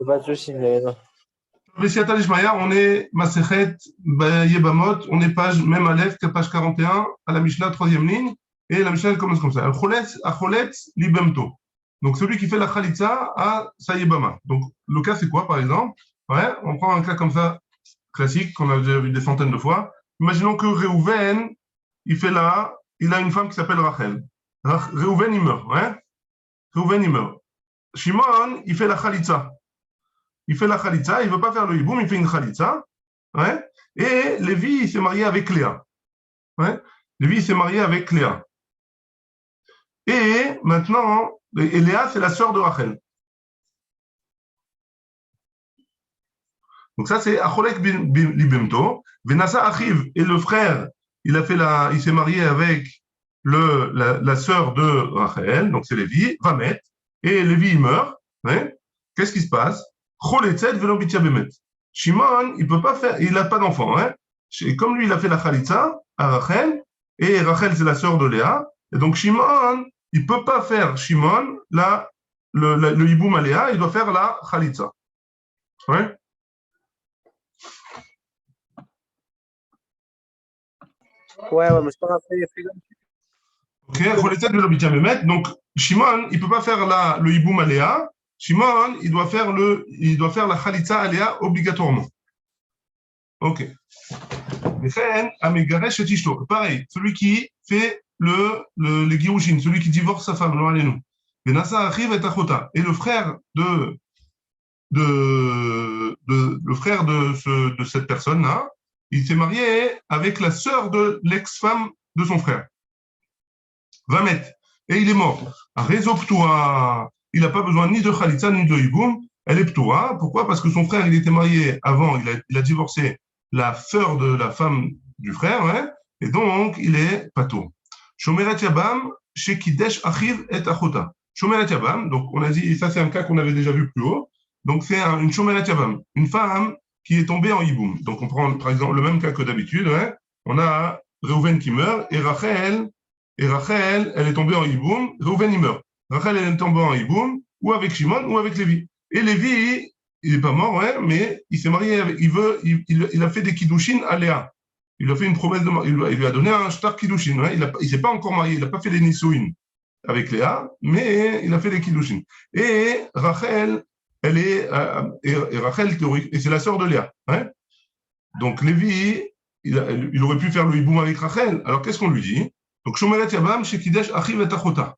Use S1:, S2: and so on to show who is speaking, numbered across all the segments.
S1: Pas de souci, Léna.
S2: Bessiata Lishmaya, on est Masechet Yebamot, on est page, même à l'Est, page 41, à la Mishnah, troisième ligne, et la Mishnah elle commence comme ça. Acholetz libemto. Donc celui qui fait la Khalitza à sa Yebama. Donc le cas c'est quoi par exemple? Ouais, on prend un cas comme ça, classique, qu'on a déjà vu des centaines de fois. Imaginons que Reuven, il a une femme qui s'appelle Rachel. Reuven il meurt, ouais. Reuven il meurt. Shimon, il fait la Khalitza. Il fait la Khalitza, il ne veut pas faire le hiboum, il fait une Khalitza. Ouais. Et Lévi, il s'est marié avec Léa. Ouais. Lévi, il s'est marié avec Léa. Et maintenant, et Léa, c'est la sœur de Rachel. Donc ça, c'est Acholek libemto. Venasa Achiv, et le frère, il s'est marié avec la sœur de Rachel, donc c'est Lévi, va mettre, et Lévi, il meurt. Ouais. Qu'est-ce qui se passe? Shimon, il peut pas faire, il n'a pas d'enfant, hein. Et comme lui, il a fait la Khalitza à Rachel, et Rachel, c'est la sœur de Léa, et donc Shimon, il peut pas faire Shimon, le hiboum à Léa, il doit faire la Khalitza. Ouais.
S1: Ouais, mais c'est pas
S2: Ok, donc Shimon, il peut pas faire le hiboum à Léa. Shimon, il doit faire la Khalitza à Léa obligatoirement. Ok. Pareil, celui qui fait le Girushin, celui qui divorce sa femme, nous. Et le frère de cette personne-là, il s'est marié avec la sœur de l'ex-femme de son frère. Va mettre. Et il est mort. À réseau Ptoua, il n'a pas besoin ni de Khalitza ni de Hiboum. Elle est Ptoua. Pourquoi? Parce que son frère, il était marié avant, il a divorcé la sœur de la femme du frère, hein, et donc il est pato. Shomeret Yabam, Shekidesh Achiv et Achota. Shomeret Yabam, donc on a dit, ça c'est un cas qu'on avait déjà vu plus haut, donc c'est une Shomeret Yabam, une femme qui est tombée en hiboum. Donc on prend par exemple le même cas que d'habitude, hein. On a Reuven qui meurt et Rachel, elle est tombée en hiboum, Reuven il meurt. Rachel, elle est tombée en hiboum, ou avec Shimon, ou avec Lévi. Et Lévi, il n'est pas mort, ouais, mais il s'est marié avec, il a fait des kiddushin à Léa. Il a fait une promesse de mariage, il lui a donné un shtar kiddushin, ouais. Il ne s'est pas encore marié, il n'a pas fait les nisuin avec Léa, mais il a fait les kiddushin. Et Rachel, elle est, et Rachel, et c'est la sœur de Léa, ouais. Donc Lévi, il aurait pu faire le hiboum avec Rachel. Alors qu'est-ce qu'on lui dit? Donc Shomeret Yabam, Shekidesh Achiv et Achota.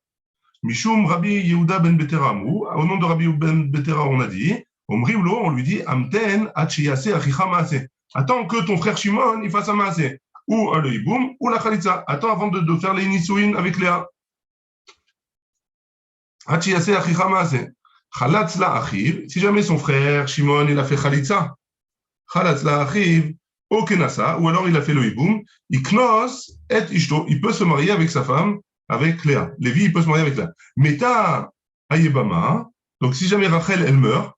S2: Mishum Rabbi Yehuda ben Betera, au nom de Rabbi ben Betera, on a dit, on lui dit, Amten achiyase achicha maase. Attends que ton frère Shimon il fasse un maase, ou un hiboum, ou la khalitza. Attends avant de faire les nisuin avec Léa. Achiyase achicha maase. Chalatz la achiv. Si jamais son frère Shimon il a fait khalitza, chalatz la achiv, au kenasa, ou alors il a fait le hiboum, iknos et ishto. Il peut se marier avec sa femme, avec Léa. Lévi il peut se marier avec Léa. Meta ayebama. Donc si jamais Rachel elle meurt,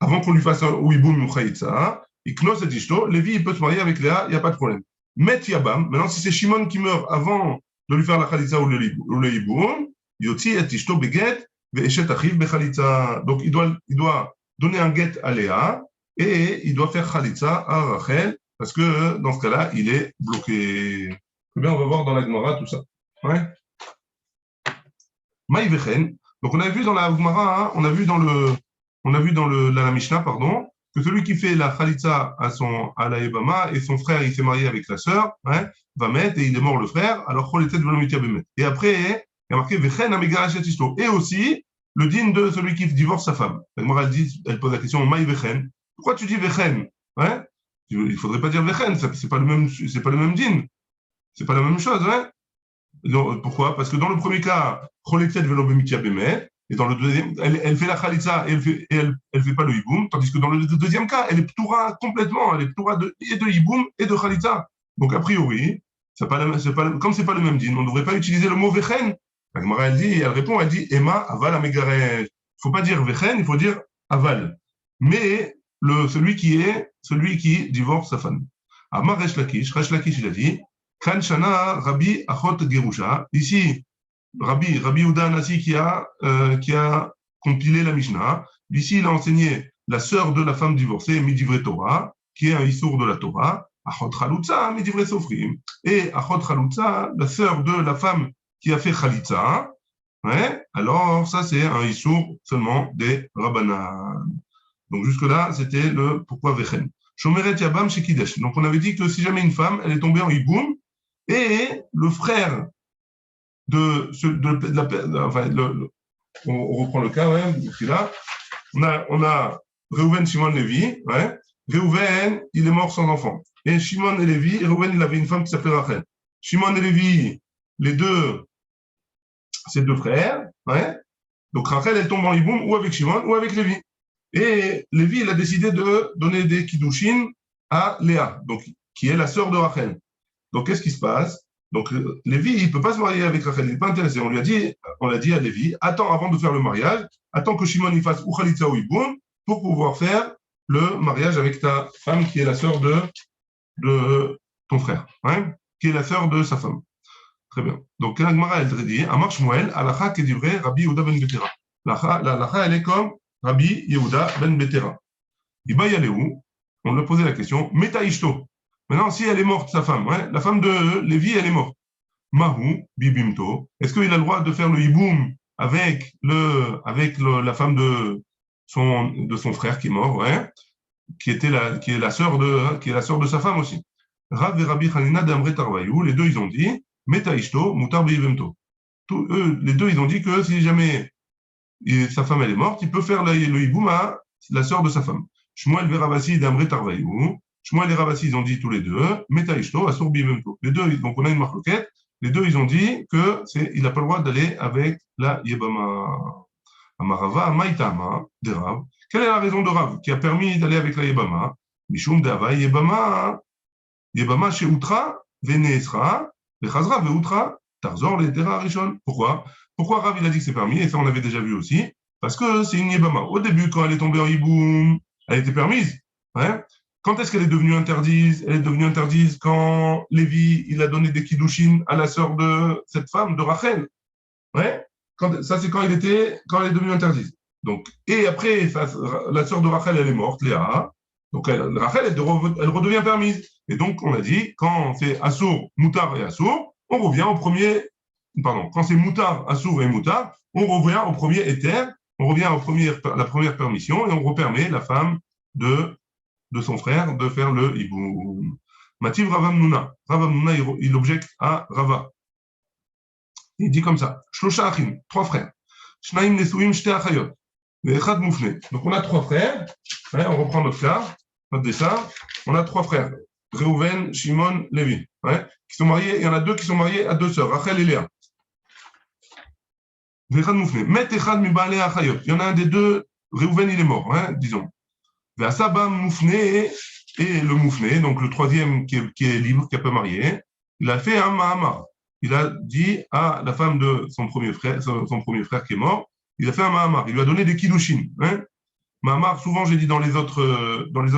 S2: avant qu'on lui fasse un ouiboum ou chaïtza, iknos et ishto, Lévi il peut se marier avec Léa, il n'y a pas de problème. Met yabam, maintenant si c'est Shimon qui meurt avant de lui faire la chaïtza ou le hiboum, yoti et ishto beget ve'eshet achiv bechalitza. Donc il doit donner un get à Léa et il doit faire chaïtza à Rachel parce que dans ce cas-là il est bloqué. Très bien, on va voir dans la Gemara tout ça. Ouais. Maï vechen. Donc on a vu dans la Gemara, hein, on a vu dans la Mishnah, pardon, que celui qui fait la Khalitza à la Yebama et son frère, il s'est marié avec la sœur, hein, va mettre et il est mort le frère, alors Choletet Velomitia Bemet. Et après, il y a marqué Vechen Amegarash et Ishto. Et aussi, le digne de celui qui divorce sa femme. Elle pose la question, Maï Vechen. Pourquoi tu dis Vechen? Hein? Il ne faudrait pas dire Vechen, c'est pas le même digne. C'est pas la même chose, hein? Pourquoi? Parce que dans le premier cas, Choletet Velomitia Bemet. Et dans le deuxième, elle fait la khalitza et elle fait pas le hiboum, tandis que dans le deuxième cas, elle est ptoura complètement, elle est ptoura et de hiboum et de khalitza. Donc a priori, comme c'est pas le même din, on ne devrait pas utiliser le mot vechen. La Gemara elle répond, Emma aval amegarech. Il faut pas dire vechen, il faut dire aval. Mais celui qui divorce sa femme. Amar Resh Lakish il a dit, Kan shana Rabbi achot gerusha. Ici, Rabbi Yehuda Anasi qui a compilé la Mishnah. Ici, il a enseigné la sœur de la femme divorcée, Midivre Torah, qui est un Issour de la Torah, Achot Chalutza, Midivre Sofrim. Et Achot Chalutza, la sœur de la femme qui a fait Chalitza, ouais, alors ça c'est un Issour seulement des Rabbanan. Donc jusque-là, c'était le pourquoi Vechen. Shomeret Yabam chez Kidesh. Donc on avait dit que si jamais une femme, elle est tombée en Iboum, et le frère de on reprend le cas, ouais, là, on a Reuven, Shimon, Lévi, ouais. Reuven, il est mort sans enfant. Et Shimon et Lévi, Reuven, il avait une femme qui s'appelait Rachel. Shimon et Lévi, les deux, ses deux frères, ouais. Donc Rachel, elle tombe en Iboum ou avec Shimon ou avec Lévi. Et Lévi, il a décidé de donner des kiddushin à Léa, donc, qui est la sœur de Rachel. Donc, qu'est-ce qui se passe? Donc, Lévi, il ne peut pas se marier avec Rachel, il n'est pas intéressé. On a dit à Lévi, attends avant de faire le mariage, attends que Shimon il fasse ou Khalitza ou Iboum pour pouvoir faire le mariage avec ta femme qui est la sœur de ton frère, hein, qui est la sœur de sa femme. Très bien. Donc, la Gemara, elle dit, Amar Shmuel, Alacha Kedivre, Rabbi Yehuda ben Betera. L'Alacha, elle est comme Rabbi Yehuda ben Betera. Iba Yaléou, on lui a posé la question, Meta Ishto. Maintenant, si elle est morte, sa femme, hein, la femme de Lévi, elle est morte. Mahou, Bibimto. Est-ce qu'il a le droit de faire le hiboum avec la femme de son frère qui est mort, ouais, qui est la sœur de sa femme aussi. Rav et Rabbi Hanina d'Amre Tarvayou, les deux, ils ont dit, Meta Ishto, Mutar Bibimto. Les deux, ils ont dit que si jamais sa femme, elle est morte, il peut faire le hiboum à la sœur de sa femme. Shmuel et Ravasi d'Amre Tarvayou. Shmuel et Ravasi, ils ont dit tous les deux, Meta Ishto, Asur Bibimto. Les deux, donc on a une marloquette. Les deux, ils ont dit qu'il n'a pas le droit d'aller avec la Yebama. Amarava, Maïtama, de Rav. Quelle est la raison de Rav qui a permis d'aller avec la Yebama? Mishum Dava, Yebama chez Outra, Veneesra, Vechazra, Veutra, Tarzor, les Terra Rishon. Pourquoi Rav, il a dit que c'est permis, et ça on avait déjà vu aussi, parce que c'est une Yebama. Au début, quand elle est tombée en Yiboum, elle était permise. Hein. Quand est-ce qu'elle est devenue interdite? Elle est devenue interdite quand Lévi, il a donné des kiddushin à la sœur de cette femme, de Rachel. Ouais. Ça, c'est quand elle est devenue interdite. Donc, et après, la sœur de Rachel, elle est morte, Léa. Donc, Rachel, elle redevient permise. Et donc, on a dit, quand c'est Assour, Moutar et Assour, on revient au premier, pardon, quand c'est Moutar, Assour et Moutar, on revient au premier éther, on revient à la première permission et on repermet la femme de son frère de faire le hiboum. Mativ Ravam Nuna. Ravam Nuna, il objecte à Rava. Il dit comme ça. Shlosha Achim, 3 frères. Shnaim Nesuim Shte Achayot. Echad Moufne. Donc on a 3 frères. Ouais, on reprend notre cas, notre dessin. On a 3 frères. Reuven, Shimon, Lévi. Ouais, qui sont mariés. Il y en a 2 qui sont mariés à 2 sœurs, Rachel et Léa. Echad Moufne. Met Echad Mibale Achayot. Il y en a un des 2, Reuven, il est mort, hein, disons. Ve'asaba Moufne, et le Moufne, donc le troisième qui est libre, qui n'est pas marié, il a fait un Mahamar. Il a dit à la femme de son premier frère qui est mort, il a fait un Mahamar. Il lui a donné des kiddushin. Hein. Mahamar, souvent j'ai dit dans les autres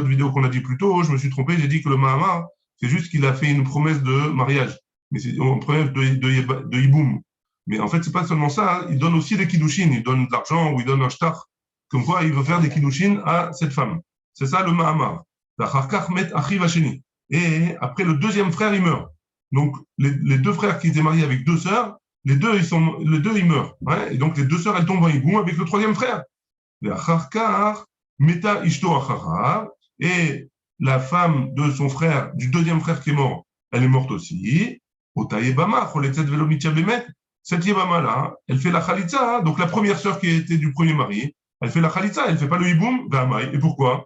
S2: vidéos qu'on a dit plus tôt, je me suis trompé, j'ai dit que le Mahamar, c'est juste qu'il a fait une promesse de mariage. Mais c'est une promesse de hiboum. Mais en fait, c'est pas seulement ça, hein. Il donne aussi des kiddushin. Il donne de l'argent ou il donne un shtar. Comme quoi, il veut faire des kiddushin à cette femme. C'est ça le Mahamar. Et après, le deuxième frère, il meurt. Donc, les 2 frères qui étaient mariés avec 2 sœurs, les deux ils meurent. Ouais. Et donc, les 2 sœurs, elles tombent en hiboum avec le troisième frère. Et la femme de son frère, du deuxième frère qui est mort, elle est morte aussi. Cette Yebama-là, elle fait la Khalitza. Donc, la première sœur qui était du premier mari, elle fait la Khalitza, elle ne fait pas le hiboum. Et pourquoi?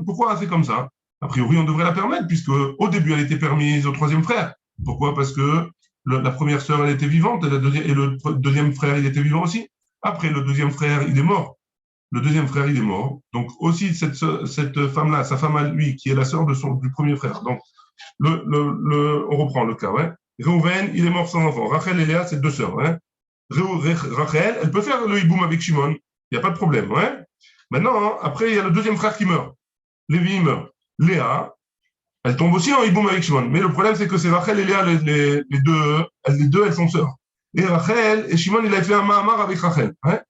S2: Pourquoi c'est comme ça? A priori, on devrait la permettre, puisque au début, elle était permise au troisième frère. Pourquoi? Parce que la première sœur, elle était vivante, et le deuxième frère, il était vivant aussi. Après, le deuxième frère, il est mort. Donc, aussi, cette femme-là, sa femme à lui, qui est la sœur du premier frère. Donc, on reprend le cas. Ouais. Reuven, il est mort sans enfant. Rachel et Léa, c'est 2 sœurs. Ouais. Rachel, elle peut faire le hiboum avec Shimon. Il n'y a pas de problème. Ouais. Maintenant, hein, après, il y a le deuxième frère qui meurt. Lévi, il meurt. Léa, elle tombe aussi en hiboum avec Shimon. Mais le problème, c'est que c'est Rachel et Léa, les deux, elles sont sœurs. Et Rachel, et Shimon, il avait fait un Mahamar avec Rachel. Hein.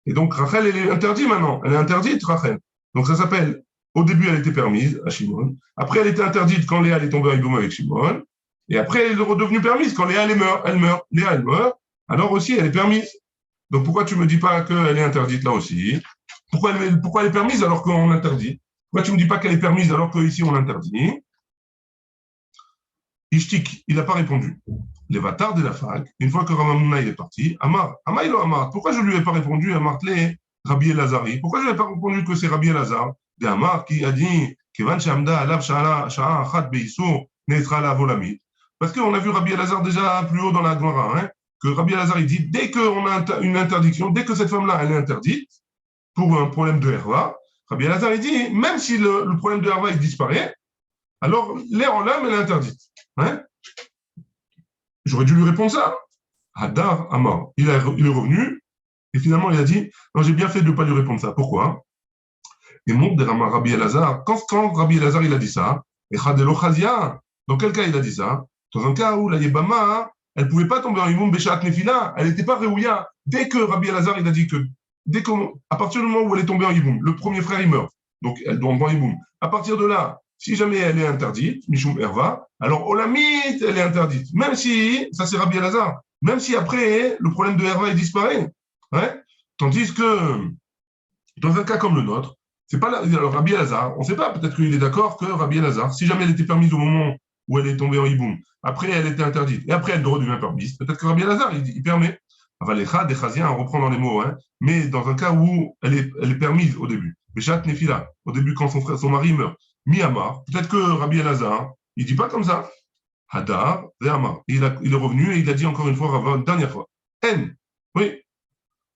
S2: Et donc, Rachel, elle est interdite maintenant. Elle est interdite, Rachel. Donc, ça s'appelle, au début, elle était permise à Shimon. Après, elle était interdite quand Léa est tombée en Iboum avec Shimon. Et après, elle est redevenue permise quand Léa, elle meurt. Elle meurt. Léa, elle meurt. Alors aussi, elle est permise. Donc, pourquoi tu me dis pas qu'elle est interdite là aussi? Pourquoi elle est permise alors qu'on l'interdit? Pourquoi tu me dis pas qu'elle est permise alors qu'ici, on l'interdit? Ishtik, il n'a pas répondu. Les vatards de la fac, une fois que Ramamouna est parti, Amar, Amaïlo Amar, pourquoi je ne lui ai pas répondu à Martlé, Rabbi Elazari? Pourquoi je ne lui ai pas répondu que c'est Rabbi Elazar? De Amar qui a dit, Kevan Shamda, Alav Sha'a Achat Beisur, Netra la Volamit. Parce qu'on a vu Rabbi Elazar déjà plus haut dans la Gemara, hein, que Rabbi Elazar, il dit, dès qu'on a une interdiction, dès que cette femme-là, elle est interdite, pour un problème de herva, Rabbi Elazar, il dit, même si le problème de herva, il disparaît, alors l'air en l'âme, elle est interdite. Hein? J'aurais dû lui répondre ça. Hadar Amar. Il est revenu et finalement il a dit non, j'ai bien fait de ne pas lui répondre ça. Pourquoi? Et montre des Rabbi Elazar. Quand Rabbi Elazar il a dit ça, et Chadelo Chazia, dans quel cas il a dit ça? Dans un cas où la Yébama, elle ne pouvait pas tomber en Yibum Beshat Nefila, elle n'était pas Réouya. Dès que Rabbi Elazar il a dit que, à partir du moment où elle est tombée en Yibum, le premier frère il meurt, donc elle doit tomber en Yibum. À partir de là, si jamais elle est interdite, Mishum Erva, alors Olamit, elle est interdite. Même si, ça c'est Rabbi Elazar, même si après, le problème de Erva il disparaît. Ouais. Tandis que, dans un cas comme le nôtre, c'est pas alors Rabbi Elazar, on ne sait pas, peut-être qu'il est d'accord que Rabbi Elazar, si jamais elle était permise au moment où elle est tombée en Hiboum, après elle était interdite, et après elle redevient permise, peut-être que Rabbi Elazar, il permet. Avalecha, Dechazien, on reprend dans les mots, hein, mais dans un cas où elle est permise au début. Beshat Nefila, au début quand son mari meurt. Miyamar, peut-être que Rabbi Elazar, il dit pas comme ça. Hadar, Ve'amar. Il est revenu et il a dit encore une fois, une dernière fois. En. Oui,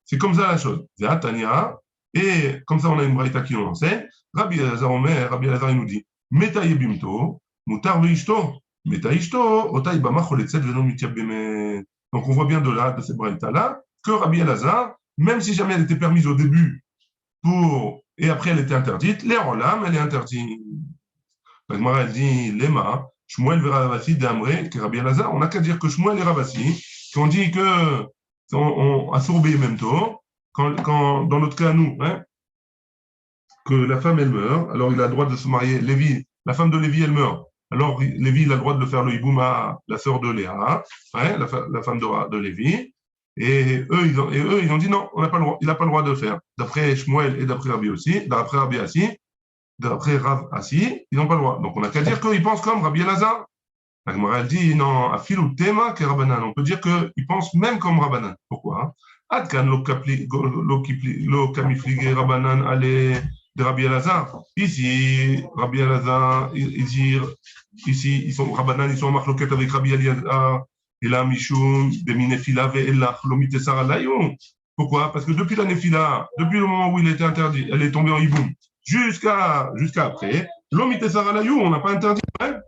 S2: c'est comme ça la chose. Ve'atania. Et comme ça, on a une braïta qui nous enseigne. Rabbi Elazar Omer, Rabbi Elazar, il nous dit, Meta yebimto, mutar ve'ishto. Meta ishto, otai bama choletzet ve'no mitiab bemet. Donc on voit bien de là, de cette braïta-là, que Rabbi Elazar, même si jamais elle était permise au début et après elle était interdite, l'air en l'âme, elle est interdite. La Gemara, elle dit, Lema, Shmuel ve Ravasi d'Amré, que Rabbi Elazar, on n'a qu'à dire que Shmuel et Ravasi, qu'on dit que, à Sourbé même tôt, quand, dans notre cas, nous, hein, que la femme, elle meurt, alors il a le droit de se marier, Lévi, la femme de Lévi, elle meurt. Alors, Lévi, il a le droit de faire le hiboum à la sœur de Léa, hein, la femme de Lévi. Et eux, ils ont dit non, on n'a pas le droit, il n'a pas le droit de le faire. D'après Shmuel et d'après Rabbi aussi, d'après Rabbi Assi, d'après Rav Assi, ils n'ont pas le droit. Donc, on n'a qu'à dire qu'ils pensent comme Rabbi Elazar. La Gemara, elle dit non, afilou tema que Rabbanan. On peut dire qu'ils pensent même comme Rabbanan. Pourquoi? Adkan lo kamiflige Rabbanan allez de Rabbi Elazar. Ici, Rabbi Elazar, ici, ils sont Rabbanan, ils sont en marloquette avec Rabbi Elazar. Et là, Mishum, de Minefila, Ve'elach, Lomitesar Alayou. Pourquoi? Parce que depuis la Nefila, depuis le moment où il était interdit, elle est tombée en Hiboum, jusqu'à après, Lomitesar Alayou, on n'a pas interdit. Hein?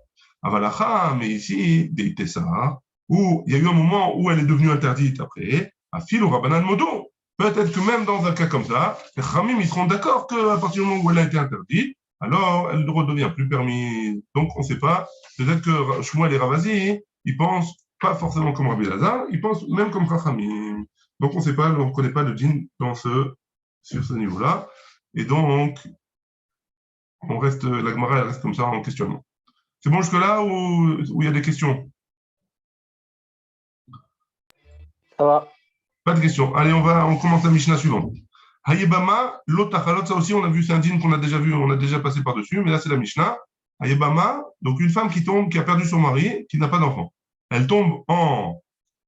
S2: Avalacha, mais ici, Deitesar, où il y a eu un moment où elle est devenue interdite après, à Fil ou Rabbanan Modo. Peut-être que même dans un cas comme ça, les Khamim, ils seront d'accord qu'à partir du moment où elle a été interdite, alors elle ne redevient plus permise. Donc, on ne sait pas. Peut-être que Shmuel et Ravasi, ils pensent pas forcément comme Rabbi Elazar, ils pensent même comme Chachamim. Donc on ne sait pas, on ne connaît pas le djinn sur ce niveau-là. Et donc, la Gemara elle reste comme ça en questionnement. C'est bon jusque-là ou il y a des questions?
S1: Ça va.
S2: Pas de questions. Allez, on commence la Mishnah suivante. Hayebama, l'otachalot, ça aussi on a vu, c'est un djinn qu'on a déjà vu, on a déjà passé par-dessus, mais là c'est la Mishnah. Hayebama, donc une femme qui a perdu son mari, qui n'a pas d'enfant. Elle tombe en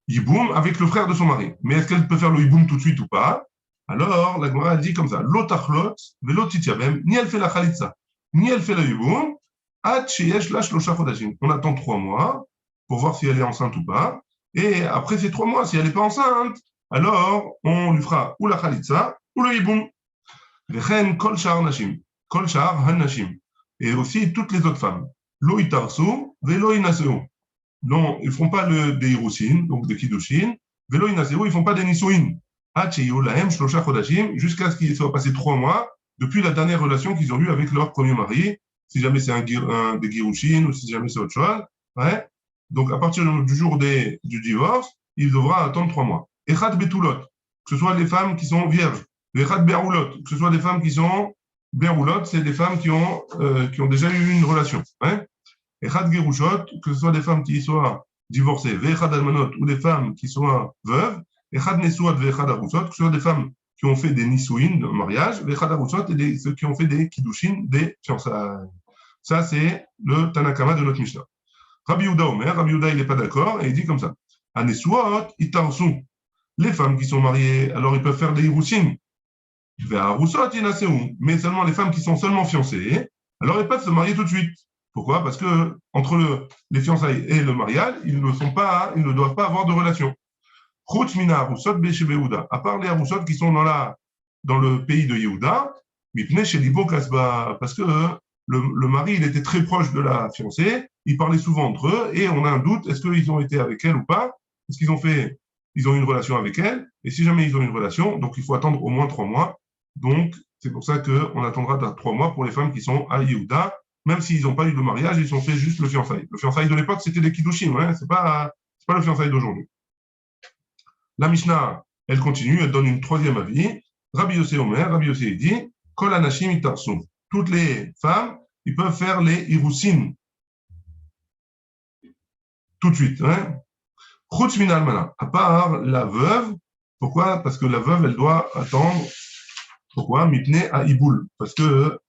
S2: Yiboum avec le frère de son mari. Mais est-ce qu'elle peut faire le Yiboum tout de suite ou pas? Alors, la Gemara, elle dit comme ça, l'otachlot, velotitiabem, ni elle fait la khalitza, ni elle fait le Yiboum, at sheyesh la shlosha chodashim. On attend 3 mois pour voir si elle est enceinte ou pas. Et après ces 3 mois, si elle n'est pas enceinte, alors on lui fera ou la khalitza ou le Yiboum. Vechen kol shar nashim, kol shar han nashim. Et aussi toutes les autres femmes. Lo itarsu, velo inaseu. Non, ils ne font pas des Hiroushin, donc des Kiddushin. Velo inaseu, ils ne font pas des Nisuin. Jusqu'à ce qu'il soit passé 3 mois depuis la dernière relation qu'ils ont eue avec leur premier mari, si jamais c'est des Girushin ou si jamais c'est autre chose. Ouais. Donc, à partir du jour du divorce, il devra attendre 3 mois. Echad betulot, que ce soit les femmes qui sont vierges. Echad beroulot, que ce soit des femmes qui sont beroulot, c'est des femmes qui ont déjà eu une relation. Hein. Echad gerushot, que ce soit des femmes qui soient divorcées. Echad almanot, ou des femmes qui soient veuves. Echad nesuot, echad arusot, que ce soit des femmes qui ont fait des nisouin, de mariage. Echad arusot, et ceux qui ont fait des kiddushin, des fiançailles. Ça, c'est le Tanakama de notre Mishnah. Rabbi Yehuda Omer, Rabbi Yehuda, il n'est pas d'accord, et il dit comme ça. Anesuot, itarsu. Les femmes qui sont mariées, alors ils peuvent faire des hiroushin. Mais seulement les femmes qui sont seulement fiancées, alors elles peuvent se marier tout de suite. Pourquoi? Parce que entre les fiançailles et le mariage, ils ne doivent pas avoir de relation. À part les Haroussot qui sont dans le pays de Yehuda, parce que le mari, il était très proche de la fiancée, ils parlaient souvent entre eux, et on a un doute, est-ce qu'ils ont été avec elle ou pas? Est-ce qu'ils ont eu une relation avec elle? Et si jamais ils ont une relation, donc il faut attendre au moins 3 mois. Donc, c'est pour ça qu'on attendra 3 mois pour les femmes qui sont à Yehuda, même s'ils n'ont pas eu de mariage, ils ont fait juste le fiançailles. Le fiançailles de l'époque, c'était les kiddushin, hein, c'est pas le fiançailles d'aujourd'hui. La Mishnah, elle continue, elle donne une troisième avis. Rabbi Yossé Omer, Rabbi Yossé dit, Kol anashim itarsu. Toutes les femmes, ils peuvent faire les hiroussin tout de suite. Hein. Chutz min almana, à part la veuve. Pourquoi? Parce que la veuve, elle doit attendre. Pourquoi? Mipne à iboul. Parce que,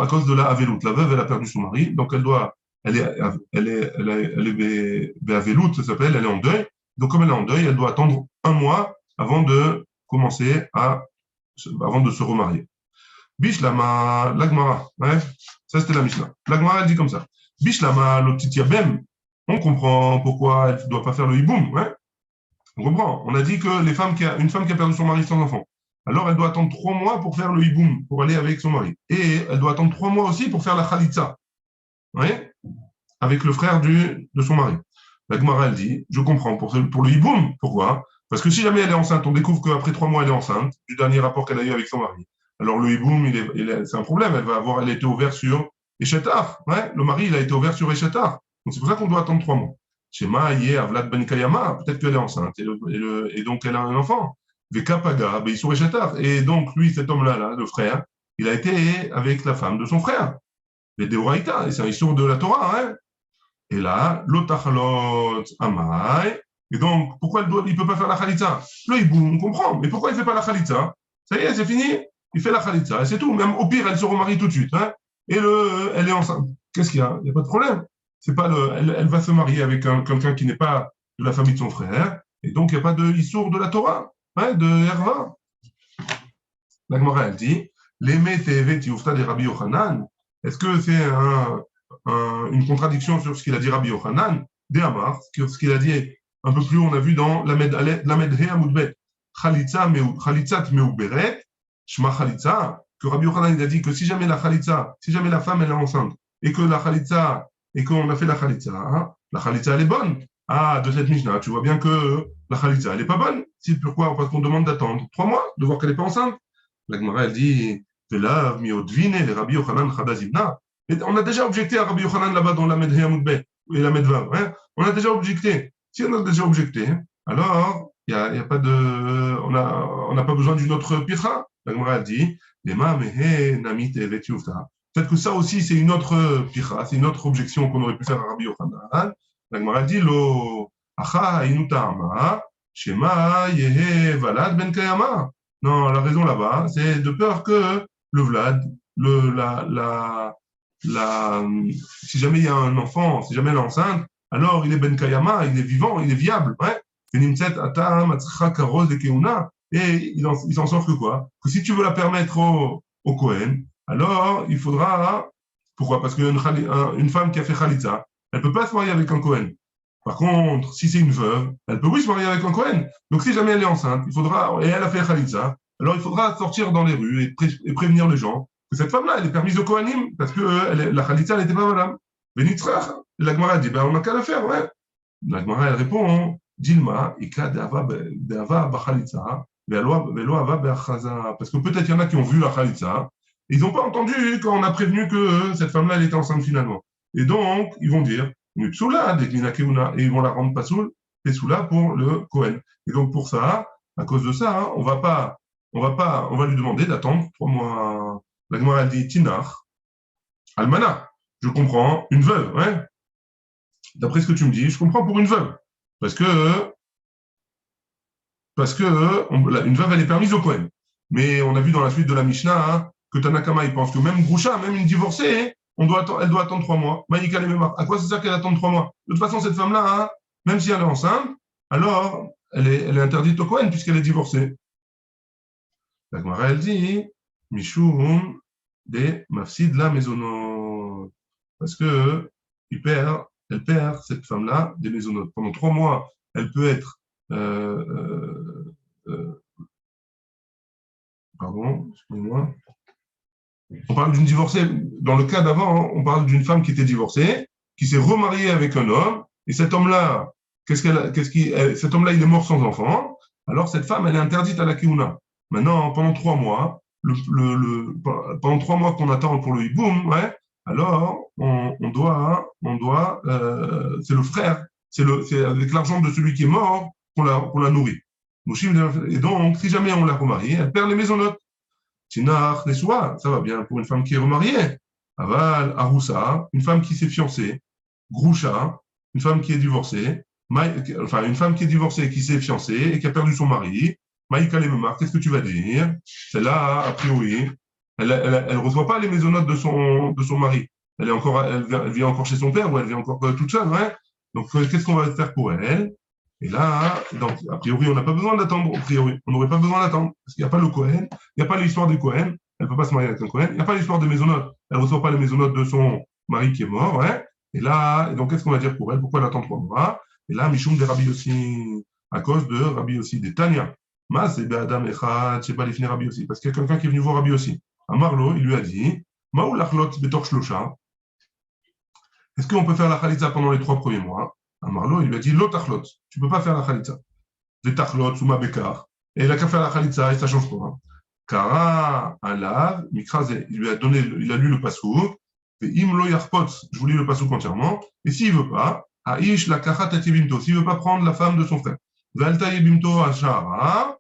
S2: à cause de la avelout. La veuve, elle a perdu son mari, donc elle est avelout, ça s'appelle, elle est en deuil. Donc, comme elle est en deuil, elle doit attendre 1 mois avant de avant de se remarier. Bishlama, l'agmara, ouais, ça c'était la Mishnah. L'agmara, elle dit comme ça. Bishlama, l'otitiabem, on comprend pourquoi elle ne doit pas faire le hiboum, ouais. On comprend. On a dit que une femme qui a perdu son mari sans enfant, alors elle doit attendre 3 mois pour faire le hiboum, pour aller avec son mari. Et elle doit attendre 3 mois aussi pour faire la khalitza, ouais, avec le frère de son mari. La Gemara, elle dit, je comprends, pour le hiboum, pourquoi? Parce que si jamais elle est enceinte, on découvre qu'après 3 mois, elle est enceinte, du dernier rapport qu'elle a eu avec son mari. Alors le hiboum, c'est un problème, elle a été ouverte sur Eshetar, ouais, le mari, il a été ouvert sur Eshetar. Donc c'est pour ça qu'on doit attendre 3 mois. Shema, Avlad Ben Kayama, peut-être qu'elle est enceinte, et donc elle a un enfant. Vekapaga, ben, sur Eshetar. Et donc lui, cet homme-là, le frère, il a été avec la femme de son frère. Les Deoraïta, et c'est un histoire de la Torah, hein. Et là, l'otachalot amai. Et donc, pourquoi il ne peut pas faire la khalitza? Le hiboum, on comprend. Mais pourquoi il ne fait pas la khalitza? Ça y est, c'est fini. Il fait la khalitza. Et c'est tout. Même au pire, elle se remarie tout de suite. Hein. Et elle est enceinte. Qu'est-ce qu'il y a? Il n'y a pas de problème. C'est pas elle va se marier avec quelqu'un qui n'est pas de la famille de son frère. Et donc, il n'y a pas de issour de la Torah, hein, de Herva. La Gemara, elle dit, l'Eme tevet yufta de Rabbi Yochanan. Est-ce que c'est une contradiction sur ce qu'il a dit Rabbi Yochanan, Dehamar, ce qu'il a dit un peu plus haut, on a vu dans Lamed He Amoudbet, Chalitzat Meuberet, Shma Chalitza, que Rabbi Yochanan il a dit que si jamais la femme elle est enceinte, et que la Chalitza, et qu'on a fait la Chalitza, hein, la Chalitza elle est bonne. Ah, de cette Mishnah, tu vois bien que la Chalitza elle n'est pas bonne. Pourquoi? Parce qu'on demande d'attendre 3 mois, de voir qu'elle n'est pas enceinte. La Gemara elle dit, Velav miodvine, Rabbi Yochanan Chadazibna. On a déjà objecté à Rabbi Yochanan là-bas dans la Medhe Amoudbet et la Medvav. Hein. On a déjà objecté. Si on a déjà objecté, alors il y a pas de, on n'a pas besoin d'une autre pircha. La Gemara dit, Lema mehe namit evet yufta. Peut-être que ça aussi c'est une autre pircha, c'est une autre objection qu'on aurait pu faire à Rabbi Yochanan. La Gemara dit, lo acha inuta ama shema yehe valad ben kayama. Non, la raison là-bas, c'est de peur que le vlad, si jamais il y a un enfant, si jamais elle est enceinte, alors il est ben kayama, il est vivant, il est viable. Ouais. Et il s'en sort que quoi? Que si tu veux la permettre au Kohen, alors il faudra. Pourquoi? Parce qu'une femme qui a fait Khalitza, elle ne peut pas se marier avec un Kohen. Par contre, si c'est une veuve, elle peut oui se marier avec un Kohen. Donc si jamais elle est enceinte, et elle a fait Khalitza, alors il faudra sortir dans les rues et prévenir les gens que cette femme-là, elle est permise au Kohanim, parce que la Khalitza, elle n'était pas valable. Benitzrach, la Gemara dit, on n'a qu'à la faire, ouais. La Gemara, elle répond, Dilma, Ika de'ava b'Khalitza, ve'lo ava be'achaza. Parce que peut-être il y en a qui ont vu la Khalitza, et ils n'ont pas entendu quand on a prévenu que cette femme-là, elle était enceinte finalement. Et donc, ils vont dire, Mutsula, et ils vont la rendre pasoul, Pessoula pour le Kohen. Et donc, pour ça, à cause de ça, hein, on va lui demander d'attendre 3 mois. La Gemara dit Tinar, Almana. Je comprends, une veuve, ouais. D'après ce que tu me dis, je comprends pour une veuve. Parce que une veuve, elle est permise au Kohen. Mais on a vu dans la suite de la Mishnah hein, que Tanakama, il pense que même Groucha, même une divorcée, elle doit attendre 3 mois. Maïka Lememar. À quoi ça sert qu'elle attende 3 mois? De toute façon, cette femme-là, hein, même si elle est enceinte, alors elle est interdite au Kohen puisqu'elle est divorcée. La Gemara, elle dit Mishum de Mafsid la Maisonot. Parce que elle perd, cette femme-là, des maisonnotes. Pendant 3 mois, elle peut être. Pardon, excusez-moi. On parle d'une divorcée. Dans le cas d'avant, on parle d'une femme qui était divorcée, qui s'est remariée avec un homme, et cet homme-là, cet homme-là, il est mort sans enfant. Alors cette femme, elle est interdite à la Kihuna. Maintenant, pendant 3 mois, pendant 3 mois qu'on attend pour le hiboum, ouais, alors on doit, c'est le frère, c'est avec l'argent de celui qui est mort qu'on la nourrit. Et donc, si jamais on l'a remariée, elle perd les maisonnotes. Tinar, Nessoua, ça va bien pour une femme qui est remariée. Aval, Aroussa, une femme qui s'est fiancée. Groucha, une femme qui est divorcée. Enfin, une femme qui est divorcée, qui s'est fiancée et qui a perdu son mari. Maïka Lememar, qu'est-ce que tu vas dire? Celle-là, a priori, elle reçoit pas les maisonnotes de son mari. Elle vit encore chez son père ou elle vit encore toute seule, ouais. Donc, qu'est-ce qu'on va faire pour elle? Et là, donc, a priori, on n'a pas besoin d'attendre. A priori, on n'aurait pas besoin d'attendre. Parce qu'il n'y a pas le Kohen, il n'y a pas l'histoire du Kohen. Elle ne peut pas se marier avec un Kohen. Il n'y a pas l'histoire des maisonnotes. Elle ne reçoit pas les maisonnotes de son mari qui est mort. Ouais. Et là, donc, qu'est-ce qu'on va dire pour elle? Pourquoi elle attend 3 mois? Et là, Mishum de Rabbi Yossi, à cause de Rabbi Yossi, des Tanya. Ma, c'est Be'adam Echad, c'est pas définir Rabbi Yossi. Parce qu'il y a quelqu'un qui est venu voir Rabbi Yossi. À Marlo, il lui a dit Maou lachlot betor shlosha. Est-ce qu'on peut faire la khalitza pendant les 3 premiers mois? À Marlo, il lui a dit Lotachlot, tu ne peux pas faire la khalitza. Vetachlot, Souma Bekar. Et il a qu'à faire la khalitza et ça change quoi. Kara, Alav, Mikrazé, il a lu le passouk. Et Imlo Yarpot, je vous lis le passouk entièrement. Et s'il ne veut pas, Aish la Kachat Atibimto, s'il ne veut pas prendre la femme de son frère. Valta Yebimto Ashara,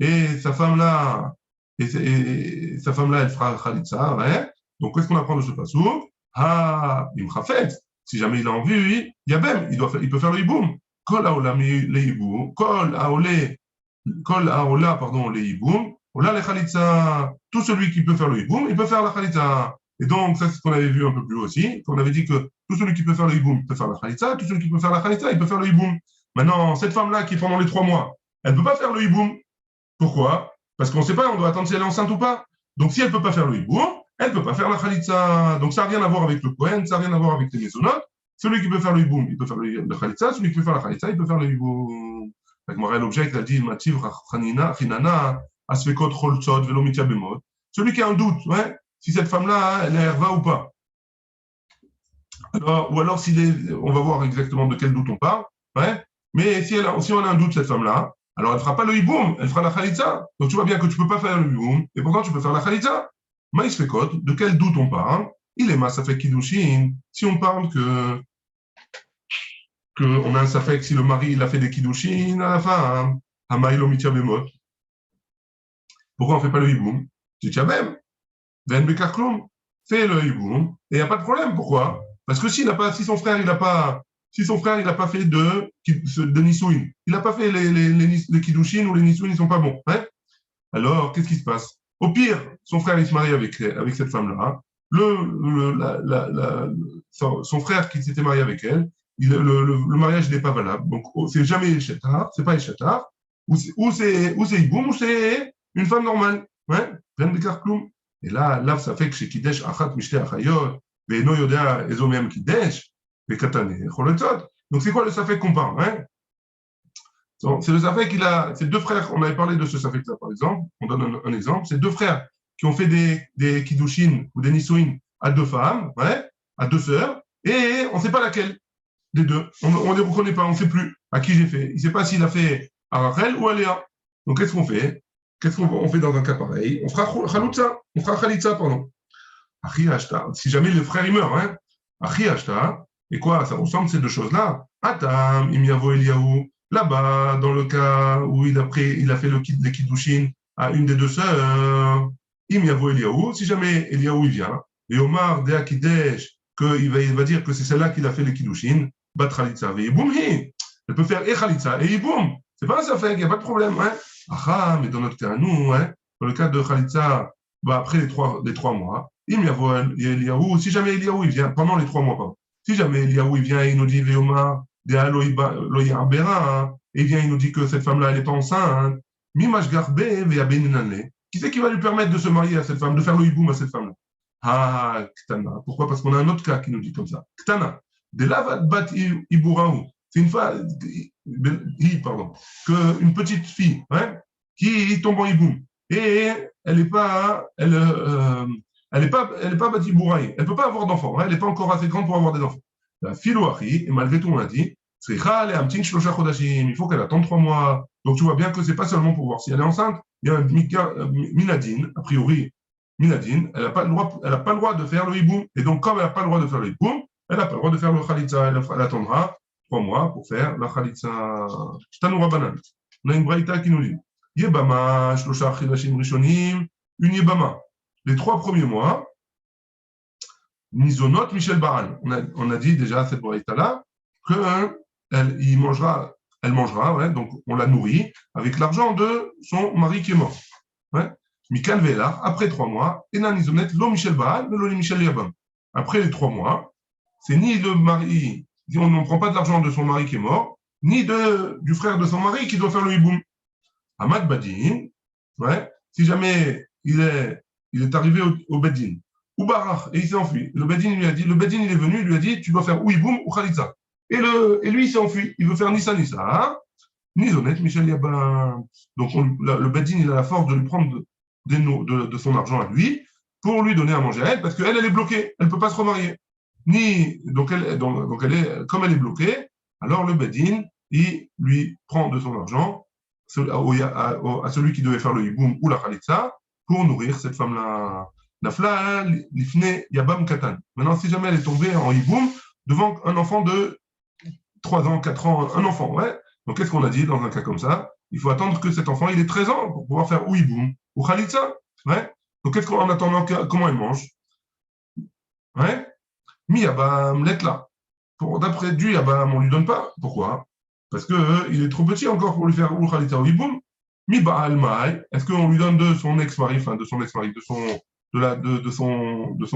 S2: et sa femme-là, elle fera khalitza, ouais. Donc, qu'est-ce qu'on apprend de ce passouk? Ah, Imchafet. Si jamais il a envie, Yabem, il peut faire le hiboum. Kol haola le hiboum, kol haola, pardon, le hiboum, ola le khalitza. Tout celui qui peut faire le hiboum, il peut faire la khalitza. Et donc, ça, c'est ce qu'on avait vu un peu plus haut aussi, qu'on avait dit que tout celui qui peut faire le hiboum, il peut faire la khalitza, tout celui qui peut faire la khalitza, il peut faire le hiboum. Maintenant, cette femme-là qui est pendant les 3 mois, elle ne peut pas faire le hiboum. Pourquoi? Parce qu'on ne sait pas, on doit attendre si elle est enceinte ou pas. Donc, si elle ne peut pas faire le hiboum, elle ne peut pas faire la khalitza. Donc, ça n'a rien à voir avec le Kohen, ça n'a rien à voir avec les maisonnotes. Celui qui peut faire le hiboum, il peut faire le khalitza. Celui qui peut faire la khalitza, il peut faire le hiboum. Avec Morel Object, elle dit Mativ, Rachanina, Asfekot, Cholzot, Velomitia Bemot. Celui qui a un doute, ouais, si cette femme-là, elle est herva ou pas. Alors, ou alors, on va voir exactement de quel doute on parle, ouais. Mais si on a un doute, cette femme-là, alors elle ne fera pas le hiboum, elle fera la khalitza. Donc, tu vois bien que tu ne peux pas faire le hiboum, et pourtant, tu peux faire la khalitza. Maïs Fekot, de quel doute on parle? Il est Masafek Kiddushin. Si on parle on a un Safek si le mari il a fait des Kiddushin à la fin, Hamaïlo Mitia Bemot. Pourquoi on ne fait pas le hiboum? Titiabem, Ven Bekar Klum, fais le hiboum, et il n'y a pas de problème. Pourquoi? Parce que si son frère il n'a pas fait de Nisouin, il n'a pas fait les Kiddushin ou les Nisouin, ils ne sont pas bons. Hein? Alors, qu'est-ce qui se passe? Au pire, son frère, il se marie avec cette femme-là. Son frère qui s'était marié avec elle, le mariage n'est pas valable. Donc, c'est jamais Eshetar, c'est pas Eshetar. Ou c'est Iboum, ou c'est une femme normale. Ouais, rien de Karkloum. Et là, ça fait que chez Kidesh, Achat, Mishte, Achayot, Ve'eno Yodea, Ezomem Kidesh, Ve'katane, Cholotzot. Donc, c'est quoi le Safek qu'on parle? Hein? C'est le Safek c'est 2 frères, on avait parlé de ce Safek-là par exemple, on donne un exemple, c'est 2 frères qui ont fait des Kiddushin ou des Nisouin à 2 femmes, ouais, à 2 sœurs, et on ne sait pas laquelle des 2. On ne les reconnaît pas, on ne sait plus à qui j'ai fait. Il ne sait pas s'il a fait à Rachel ou à Léa. Donc qu'est-ce qu'on fait? Qu'est-ce qu'on fait dans un cas pareil? On fera Khalitza, pardon. Si jamais le frère il meurt, hein, Achi Ashta, Et quoi, ça ressemble ces deux choses-là. Atam, Imiavo Eliaou, là-bas, dans le cas où il a fait les Kiddushin à une des deux sœurs, Imiavo Eliaou, si jamais Eliaou il vient, et Omar de Akidesh, il va dire que c'est celle-là qui a fait les Kiddushin, Bat Khalitsa, et Iboum, elle peut faire et Khalitsa et Iboum. C'est pas un Safek, il n'y a pas de problème. Hein. Ah, mais dans notre cas, nous, hein, dans le cas de Khalitsa, bah, après les trois mois, Eliaou, si jamais Eliaou il vient, pendant les 3 mois, pardon, si jamais Eliaou il vient et il nous dit Veoma, de Loïa Abera, et il vient et il nous dit que cette femme-là, elle n'est pas enceinte, Mimash Garbe, Veabeninane, qui c'est qui va lui permettre de se marier à cette femme, de faire le hiboum à cette femme-là? Ah, Ktana. Pourquoi? Parce qu'on a un autre cas qui nous dit comme ça. Ktana. De Lavad Bat Iburaou. C'est une femme, pardon, une petite fille, hein, qui tombe en hiboum. Et elle n'est pas, elle est pas Bat Iburaï. Elle ne peut pas avoir d'enfants. Hein, elle n'est pas encore assez grande pour avoir des enfants. La filouari, et malgré tout, on a dit, il faut qu'elle attende 3 mois. Donc, tu vois bien que ce n'est pas seulement pour voir si elle est enceinte. Il y a un minadine, a priori, minadine, elle n'a pas le droit de faire le hiboum. Et donc, comme elle n'a pas le droit de faire le hiboum, elle n'a pas le droit de faire le khalitza. Elle attendra 3 mois pour faire la khalitza. Shtanu Rabbanan. On a une braïta qui nous dit Yebama, Shlosha Chidashim Rishonim, une Yebama. Les 3 premiers mois, Nizonot Michel Baran. On a dit déjà à cette braïta-là qu'elle mangera, ouais, donc on la nourrit avec l'argent de son mari qui est mort. Ouais. Mikal Vela, après 3 mois, Ena Nizonet, lo Michel Baal, lo Michel Yabam. Après les 3 mois, c'est ni le mari, on ne prend pas de l'argent de son mari qui est mort, ni du frère de son mari qui doit faire le hiboum. Ahmad Badin, ouais, si jamais il est arrivé au Bedin, ou Barach, et il s'est enfui. Le Bedin il est venu, il lui a dit, tu dois faire ou hiboum ou khalitza. Et lui, il s'est enfui. Il veut faire Nissa, Nizonet, Michel Yabam. Donc, le Bedin, il a la force de lui prendre de son argent à lui pour lui donner à manger à elle, parce qu'elle, elle est bloquée. Elle ne peut pas se remarier. Donc, comme elle est bloquée, alors le Bedin, il lui prend de son argent à celui qui devait faire le hiboum ou la khalitza pour nourrir cette femme-là. Nafla, l'ifne Yabam Katan. Maintenant, si jamais elle est tombée en hiboum devant un enfant de 3 ans, 4 ans, un enfant, ouais. Donc, qu'est-ce qu'on a dit dans un cas comme ça? Il faut attendre que cet enfant, il ait 13 ans pour pouvoir faire ou hiboum ou khalitza, ouais. Donc, qu'est-ce qu'en attendant, comment elle mange? Ouais. Mi Yabam, letla. D'après du Yabam, on ne lui donne pas. Pourquoi? Parce qu'il est trop petit encore pour lui faire ou khalitza ou hiboum. Mi Baal Maï, est-ce qu'on lui donne de son ex-mari, de son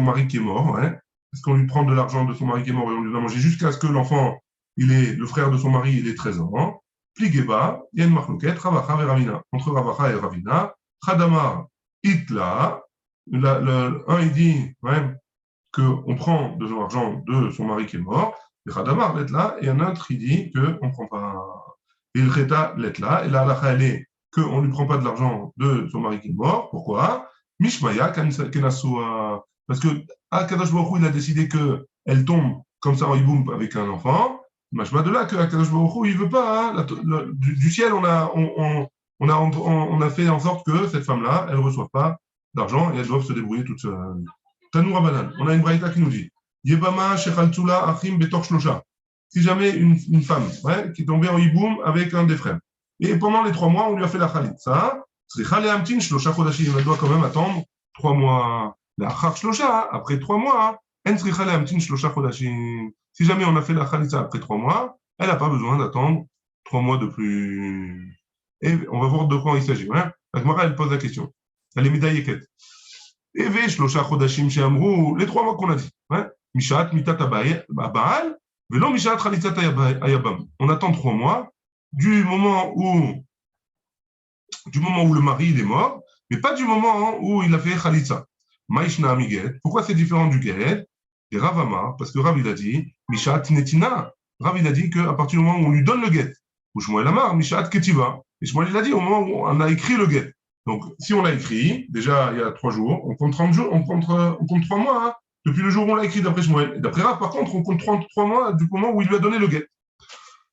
S2: mari qui est mort, ouais. Est-ce qu'on lui prend de l'argent de son mari qui est mort et on lui donne à manger jusqu'à ce que l'enfant, le frère de son mari, il ait 13 ans? Pligeba, il y a une marloquette, Ravacha et Ravina. Entre Ravacha et Ravina, Khadamar, Itla, un il dit ouais, qu'on prend de l'argent de son mari qui est mort, et Khadamar l'est là, et un autre il dit qu'on ne prend pas. Et le Reta l'est là, et la halakha elle est qu'on ne lui prend pas de l'argent de son mari qui est mort. Pourquoi? Mishmaya Kenasua. Parce que Akadosh Baruch Hu, il a décidé qu'elle tombe comme ça en hiboum avec un enfant. Mashma de là que Akadosh Baruch Hu, il ne veut pas. Hein. Du ciel, on a fait en sorte que cette femme-là, elle ne reçoive pas d'argent et elle doit se débrouiller toute seule. Tanou Rabbanan, on a une braïta qui nous dit Yebama Shechaltsula Achim Betor Shlosha. Si jamais une femme ouais, qui est tombée en hiboum avec un des frères, et pendant les 3 mois, on lui a fait la khalitza, elle doit quand même attendre 3 mois. La Shlosha, après 3 mois, si jamais on a fait la khalitza après 3 mois, elle n'a pas besoin d'attendre 3 mois de plus. Et on va voir de quoi il s'agit. Hein. La Gemara, elle pose la question. Elle est médaillée. Les 3 mois qu'on a dit. Mishat, mitat baal, velo mishat khalitzat ayabam. On attend 3 mois du moment où le mari il est mort, mais pas du moment où il a fait khalitza. Maïshna Amiget. Pourquoi c'est différent du Gehet? Et Rav Amar, parce que Rav il a dit, Mishat Netina. Rav il a dit qu'à partir du moment où on lui donne le Get, ou Shmuel Amar, Mishat Ketiva. Et Shmuel il a dit au moment où on a écrit le Get. Donc si on l'a écrit, déjà il y a 3 jours, on compte 30 jours, on compte 3 mois, hein, depuis le jour où on l'a écrit d'après Shmuel. Et d'après Rav, par contre, on compte 3 mois du moment où il lui a donné le Get.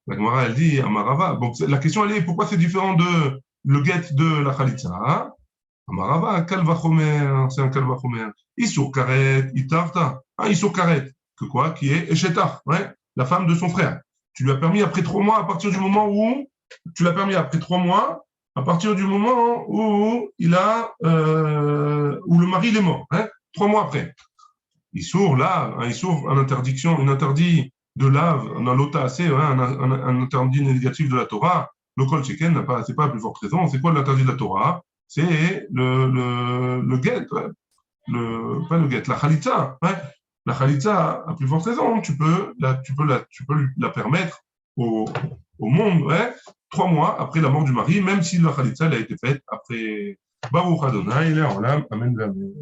S2: La Gemara, elle dit, Amarava. Donc la question elle est, pourquoi c'est différent de le Get de la Khalitza? Amarava, Kalvachomer, c'est un Kalvachomer. Isur Karet, Itarta. Isur Karet. que quoi? Qui est Eshetar, ouais, la femme de son frère. Tu lui as permis après 3 mois, à partir du moment où tu l'as permis après 3 mois, à partir du moment où où le mari il est mort, hein, 3 mois après. Issour, là, un Issour, une interdiction, une interdit de lave, un lota assez, hein, un interdit négatif de la Torah. Le kol sheken n'a pas, c'est pas la plus forte raison. C'est quoi l'interdit de la Torah? C'est le guet, ouais. Pas le guet, la chalitza, ouais. La chalitza, à plus forte raison, tu peux la permettre au monde, ouais, 3 mois après la mort du mari, même si la chalitza elle a été faite après Baruch Adonai, Le'olam, Amen, Amen.